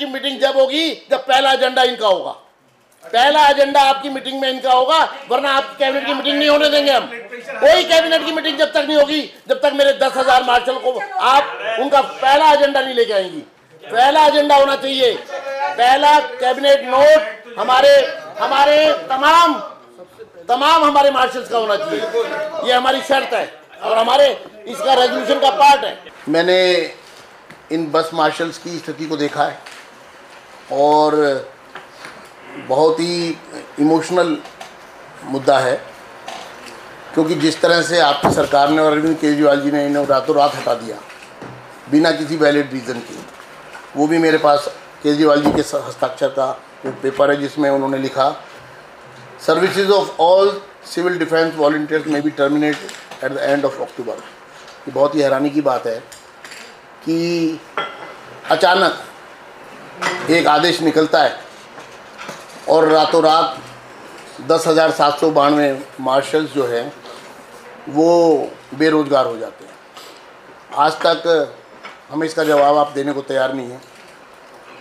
की मीटिंग जब होगी जब पहला एजेंडा इनका होगा। पहला एजेंडा आपकी मीटिंग में इनका होगा, वरना आपकी कैबिनेट की मीटिंग नहीं होने देंगे हम। कोई कैबिनेट की मीटिंग जब तक नहीं होगी जब तक मेरे 10,000 मार्शल को आप उनका पहला एजेंडा नहीं लेके आएंगी। पहला एजेंडा होना चाहिए, पहला कैबिनेट नोट हमारे तमाम हमारे मार्शल्स का होना चाहिए। ये हमारी शर्त है और हमारे इसका रेजोल्यूशन का पार्ट है। मैंने इन बस मार्शल्स की स्थिति को देखा है और बहुत ही इमोशनल मुद्दा है, क्योंकि जिस तरह से आपकी सरकार ने और अरविंद केजरीवाल जी ने इन्हें रातों रात हटा दिया बिना किसी वैलिड रीज़न के। वो भी मेरे पास केजरीवाल जी के हस्ताक्षर का पेपर है जिसमें उन्होंने लिखा, services of all civil defence volunteers में be terminated at the end of October. ये बहुत ही हैरानी की बात है कि अचानक एक आदेश निकलता है और रातों रात 10,792 मार्शल्स जो हैं वो बेरोज़गार हो जाते हैं। आज तक हमें इसका जवाब आप देने को तैयार नहीं हैं।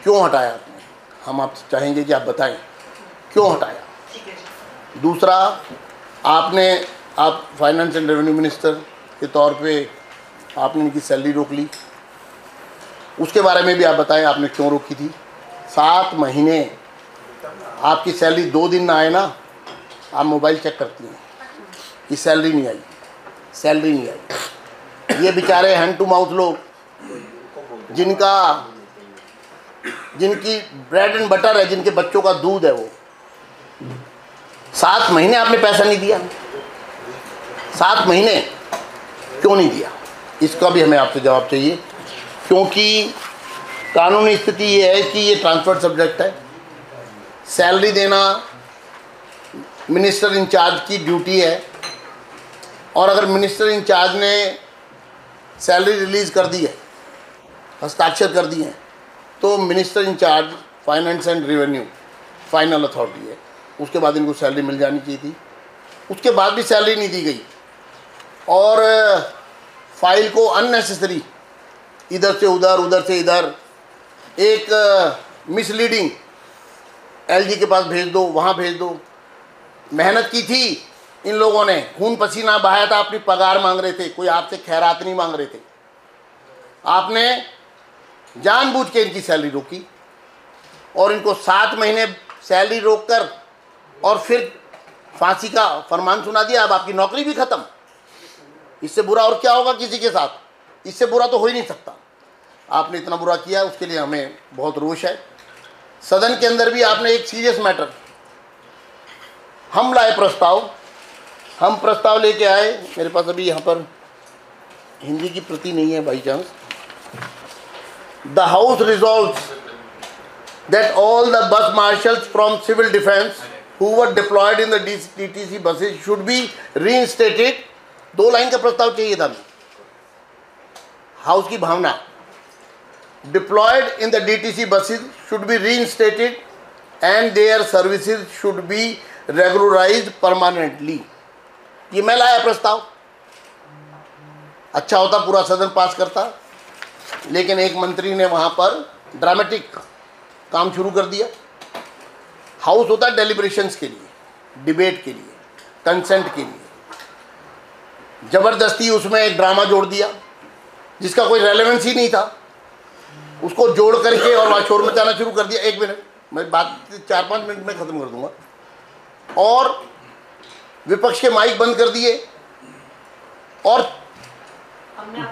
क्यों हटाया आपने? हम आपसे चाहेंगे कि आप बताएं क्यों हटाया। दूसरा, आप फाइनेंस एंड रेवेन्यू मिनिस्टर के तौर पे आपने इनकी सैलरी रोक ली, उसके बारे में भी आप बताएं आपने क्यों रोकी थी। 7 महीने आपकी सैलरी 2 दिन ना आए ना, आप मोबाइल चेक करती हैं कि सैलरी नहीं आई। ये बेचारे हैंड टू माउथ लोग जिनकी ब्रेड एंड बटर है, जिनके बच्चों का दूध है, वो 7 महीने आपने पैसा नहीं दिया। 7 महीने क्यों नहीं दिया, इसका भी हमें आपसे जवाब चाहिए, क्योंकि कानूनी स्थिति ये है कि ये ट्रांसफर सब्जेक्ट है। सैलरी देना मिनिस्टर इंचार्ज की ड्यूटी है, और अगर मिनिस्टर इंचार्ज ने सैलरी रिलीज़ कर दी है, हस्ताक्षर कर दिए हैं, तो minister incharge finance and revenue final authority है, उसके बाद इनको सैलरी मिल जानी चाहिए थी। उसके बाद भी सैलरी नहीं दी गई और फाइल को अननेसेसरी इधर से उधर एक मिसलीडिंग एलजी के पास भेज दो, वहाँ भेज दो। मेहनत की थी इन लोगों ने, खून पसीना बहाया था, अपनी पगार मांग रहे थे, कोई आपसे खैरात नहीं मांग रहे थे। आपने जानबूझ के इनकी सैलरी रोकी और इनको 7 महीने सैलरी रोककर और फिर फांसी का फरमान सुना दिया। अब आपकी नौकरी भी ख़त्म। इससे बुरा और क्या होगा किसी के साथ? इससे बुरा तो हो ही नहीं सकता। आपने इतना बुरा किया, उसके लिए हमें बहुत रोष है। सदन के अंदर भी आपने एक सीरियस मैटर, हम लाए प्रस्ताव लेके आए। मेरे पास अभी यहाँ पर हिंदी की प्रति नहीं है by chance. The house resolves that all the bus marshals from civil defence who were deployed in the DTC buses should be reinstated। 2 line का प्रस्ताव चाहिए था। हाउस की भावना, deployed in the DTC buses should be reinstated and their services should be regularized permanently। ये मैं लाया प्रस्ताव। अच्छा होता पूरा सदन पास करता, लेकिन एक मंत्री ने वहाँ पर ड्रामेटिक काम शुरू कर दिया। हाउस होता है डेलिब्रेशंस के लिए, डिबेट के लिए, कंसेंट के लिए। ज़बरदस्ती उसमें एक ड्रामा जोड़ दिया जिसका कोई रेलेवेंस ही नहीं था, उसको जोड़ करके और वहाँ शोर मचाना शुरू कर दिया। 1 मिनट, मैं बात 4-5 मिनट में ख़त्म कर दूंगा। और विपक्ष के माइक बंद कर दिए और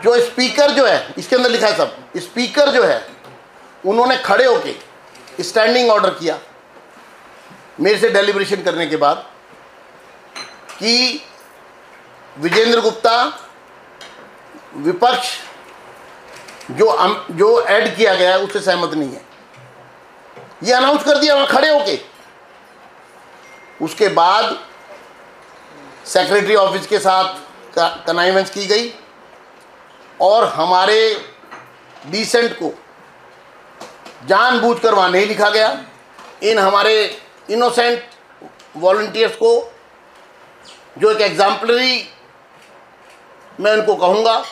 जो स्पीकर जो है, इसके अंदर लिखा है सब, स्पीकर जो है उन्होंने खड़े होके स्टैंडिंग ऑर्डर किया मेरे से डेलिब्रेशन करने के बाद कि विजेंद्र गुप्ता विपक्ष जो ऐड किया गया है उससे सहमत नहीं है। ये अनाउंस कर दिया वहाँ खड़े होके। उसके बाद सेक्रेटरी ऑफिस के साथ कनाइवेंस की गई और हमारे डिसेंट को जानबूझकर वहाँ नहीं लिखा गया। इन हमारे इनोसेंट वॉलंटियर्स को, जो एक एग्जाम्पलरी मैं इनको कहूँगा,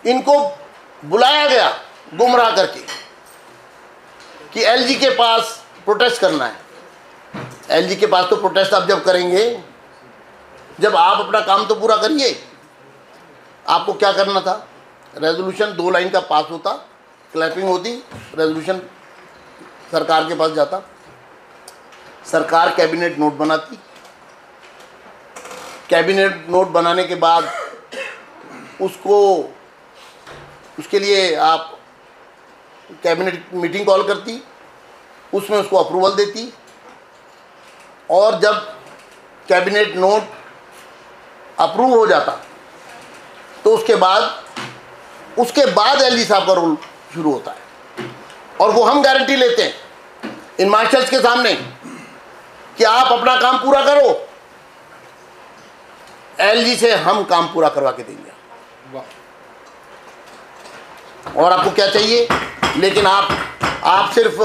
इनको बुलाया गया गुमराह करके कि एलजी के पास प्रोटेस्ट करना है। एलजी के पास तो प्रोटेस्ट आप जब करेंगे जब आप अपना काम तो पूरा करिए। आपको क्या करना था, रेजोल्यूशन 2 लाइन का पास होता, क्लैपिंग होती, रेजोल्यूशन सरकार के पास जाता, सरकार कैबिनेट नोट बनाती, कैबिनेट नोट बनाने के बाद उसके लिए आप कैबिनेट मीटिंग कॉल करती, उसमें उसको अप्रूवल देती, और जब कैबिनेट नोट अप्रूव हो जाता तो उसके बाद एलजी साहब का रोल शुरू होता है। और वो हम गारंटी लेते हैं इन मार्शल्स के सामने कि आप अपना काम पूरा करो, एलजी से हम काम पूरा करवा के देंगे। और आपको क्या चाहिए? लेकिन आप सिर्फ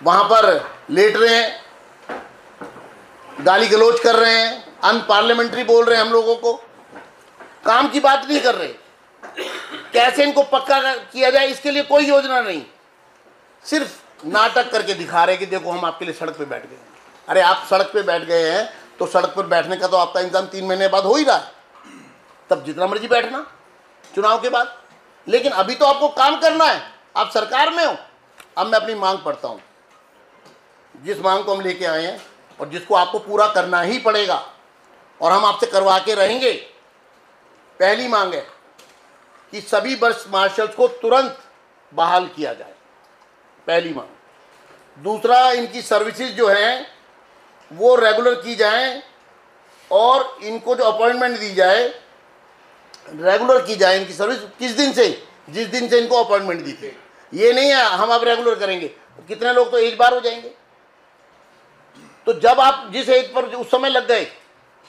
वहां पर लेट रहे हैं, गाली गलौज कर रहे हैं, अनपार्लियामेंट्री बोल रहे हैं, हम लोगों को काम की बात नहीं कर रहे। कैसे इनको पक्का किया जाए इसके लिए कोई योजना नहीं, सिर्फ नाटक करके दिखा रहे कि देखो हम आपके लिए सड़क पे बैठ गए हैं। अरे आप सड़क पे बैठ गए हैं तो सड़क पर बैठने का तो आपका इंतजाम 3 महीने बाद हो ही रहा है, तब जितना मर्जी बैठना चुनाव के बाद। लेकिन अभी तो आपको काम करना है, आप सरकार में हो। अब मैं अपनी मांग पढ़ता हूं, जिस मांग को हम लेके आए हैं और जिसको आपको पूरा करना ही पड़ेगा और हम आपसे करवा के रहेंगे। पहली मांग है कि सभी वरिष्ठ मार्शल्स को तुरंत बहाल किया जाए, पहली मांग। दूसरा, इनकी सर्विसेज जो हैं वो रेगुलर की जाएं और इनको जो अपॉइंटमेंट दी जाए रेगुलर की जाए। इनकी सर्विस किस दिन से? जिस दिन से इनको अपॉइंटमेंट दी थी। ये नहीं है हम अब रेगुलर करेंगे, कितने लोग तो एक बार हो जाएंगे। तो जब आप जिस एज पर उस समय लग गए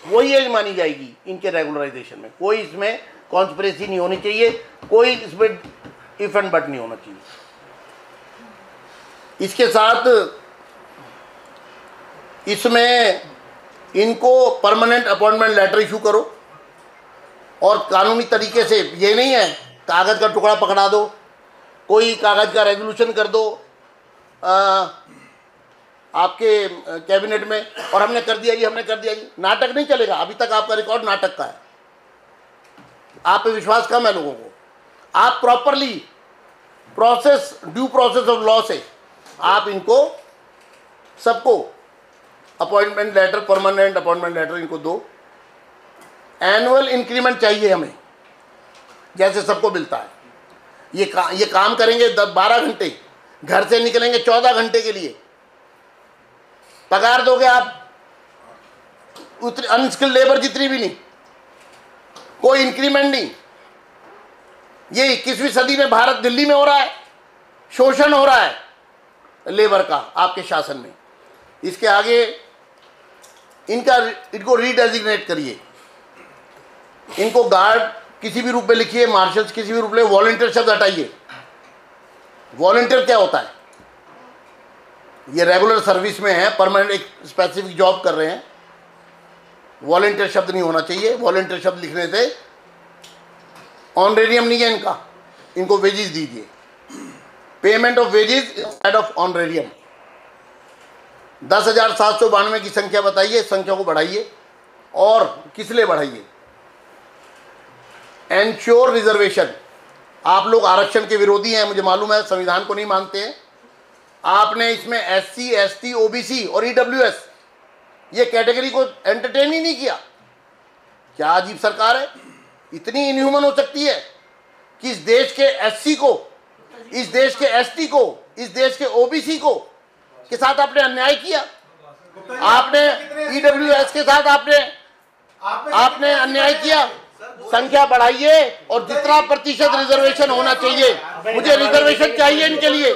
वही एज मानी जाएगी इनके रेगुलराइजेशन में। कोई इसमें कॉन्स्पिरेसी नहीं होनी चाहिए, कोई इसमें इफ एंड बट नहीं होना चाहिए। इसके साथ इसमें इनको परमानेंट अपॉइंटमेंट लेटर इशू करो और कानूनी तरीके से। ये नहीं है कागज़ का टुकड़ा पकड़ा दो, कोई कागज़ का रेजोल्यूशन कर दो आपके कैबिनेट में और हमने कर दिया जी, हमने कर दिया जी। नाटक नहीं चलेगा। अभी तक आपका रिकॉर्ड नाटक का है, आप पे विश्वास कम है लोगों को। आप properly due process of law से आप इनको सबको appointment letter, permanent appointment letter इनको दो। एनुअल इंक्रीमेंट चाहिए हमें, जैसे सबको मिलता है। ये काम करेंगे 12 घंटे, घर से निकलेंगे 14 घंटे के लिए, पगार दोगे आप उतनी अनस्किल्ड लेबर जितनी भी नहीं, कोई इंक्रीमेंट नहीं। ये 21वीं सदी में भारत, दिल्ली में हो रहा है, शोषण हो रहा है लेबर का आपके शासन में। इसके आगे इनको रीडेजिग्नेट करिए, इनको गार्ड किसी भी रूप में लिखिए, मार्शल्स किसी भी रूप में। वॉलंटियर शब्द हटाइए। वॉलंटियर क्या होता है? ये रेगुलर सर्विस में है, परमानेंट एक स्पेसिफिक जॉब कर रहे हैं। वॉलंटियर शब्द नहीं होना चाहिए। वॉलंटियर शब्द लिखने से ऑनरेरियम नहीं है इनका, इनको वेजेस दीजिए। Payment of wages instead of honorarium. 10,792 की संख्या बताइए, संख्या को बढ़ाइए। और किस लिए बढ़ाइए? Ensure reservation. आप लोग आरक्षण के विरोधी हैं, मुझे मालूम है, संविधान को नहीं मानते हैं। आपने इसमें SC, ST, OBC और EWS ये कैटेगरी को एंटरटेन ही नहीं किया। क्या अजीब सरकार है, इतनी इनह्यूमन हो सकती है कि इस देश के SC को, इस देश के ST को, इस देश के OBC को के साथ आपने अन्याय किया। आपने EWS के साथ आपने अन्याय किया। संख्या बढ़ाइए और जितना प्रतिशत रिजर्वेशन होना चाहिए, मुझे रिजर्वेशन चाहिए इनके लिए,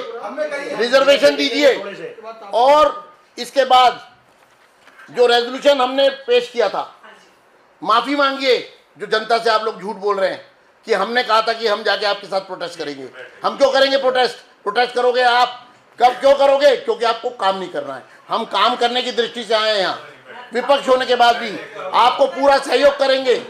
रिजर्वेशन दीजिए। और इसके बाद जो रेजोल्यूशन हमने पेश किया था, माफी मांगिए जो जनता से आप लोग झूठ बोल रहे हैं कि हमने कहा था कि हम जाके आपके साथ प्रोटेस्ट करेंगे। हम क्यों करेंगे प्रोटेस्ट करोगे आप? कब क्यों करोगे? क्योंकि आपको काम नहीं करना है। हम काम करने की दृष्टि से आए हैं यहाँ, विपक्ष होने के बाद भी आपको पूरा सहयोग करेंगे।